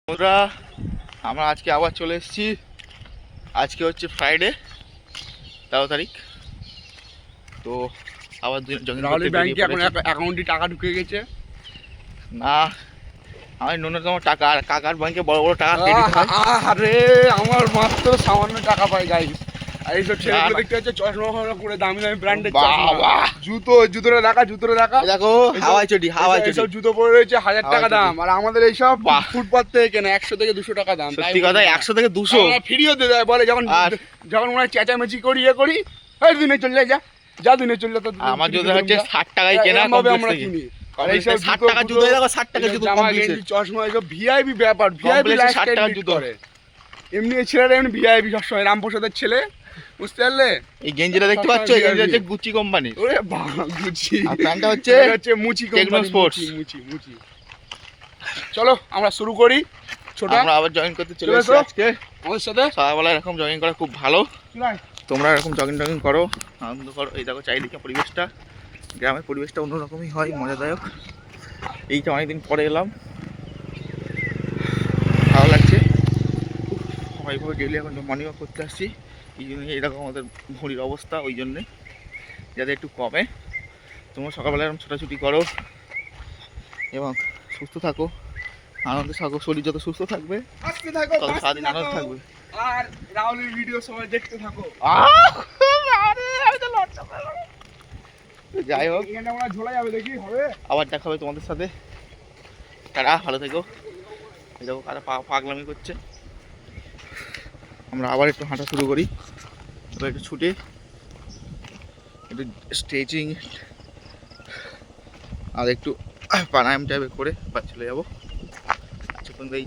বন্ধুরা আমরা আজকে আবার চলে এসেছি। আজকে হচ্ছে ফ্রাইডে 13 তারিখ। তো আবার রাহুলের ব্যাংকে এখন অ্যাকাউন্টে টাকা ঢুকে গেছে না, আমার ন্যূনতম টাকা, আর কাকার ব্যাংকে বড় বড় টাকা ক্রেডিট হয়। আরে আমার মাত্র সামান্য টাকা পাই গাইস। আর এইসব ছেলেগুলো দেখতে হচ্ছে চশমা করে দামি দামি ব্র্যান্ডের চশমা, জুতোটা দেখা দেখো হাওয়াই চটি এইসব জুতো পরে রয়েছে 1000 টাকা দাম, আর আমাদের এইসব ফুটপাত থেকে কেনা 100 থেকে 200 টাকা দাম। সত্যি কথা 100 থেকে 200 ফ্রিও দিয়ে দেয়, বলে যখন মনে হয় চেঁচামেচি করি করি, এই দিনে চলে যা দিনে চলে তো। আমার জুতো হচ্ছে 60 টাকায় কেনা, আমরা কিনি। আর এইসব 60 টাকা জুতো দেখো, 60 টাকা জুতো জামা গেঞ্জি চশমা এইসব ভিআইপি ব্যাপার, ভিআইপি 60 টাকা জুতো করে। এমনি ছেলেরা এমনি ভিআইপি সবসময়, রামপ্রসাদের ছেলে, বুঝতে পারলে? এই গেঞ্জিটা দেখতে পাচ্ছ, এই গেঞ্জিটা হচ্ছে গুচি কোম্পানি। ওরে বাবা, গুচি। আর প্যান্টটা হচ্ছে মুচি টেকনো কোম্পানি, স্পোর্টস। মুচি। চলো আমরা শুরু করি। ছোটা আমরা আবার জয়েন করতে চলে এসেছি আজকে আমাদের সাথে। সকালবেলা এরকম জগিং করা খুব ভালো, তোমরা এরকম জগিং করো, আনন্দ করো। এই দেখো চারিদিকে পরিবেশটা, গ্রামের পরিবেশটা অন্যরকমই হয়, মজাদায়ক। এইটা অনেকদিন পরে এলাম, ভালো লাগছে। সবাইভাবে ডেলি এখন মর্নিং ওয়াক করতে আসছি, এই জন্য এইরকম আমাদের ভুঁড়ির অবস্থা, ওই জন্যে যাতে একটু কমে। তোমরা সকালবেলা এরকম ছোটাছুটি করো এবং সুস্থ থাকো, আনন্দে থাকো। শরীর যত সুস্থ থাকবে তত সারাদিন আনন্দ থাকবে। আর রাহুলের ভিডিও সবাই দেখতে থাকো। যাই হোক, এখানে আমরা ঝোলা যাবে, দেখি হবে। আবার দেখা হবে তোমাদের সাথে। তারা ভালো থেকো। এই দেখো কারা পাগলামি করছে। আমরা আবার একটু হাঁটা শুরু করি, এবার একটু ছুটে একটু স্ট্রেচিং আর একটু প্রাণায়াম টাইপের করে বা চলে যাবো। আচ্ছা এই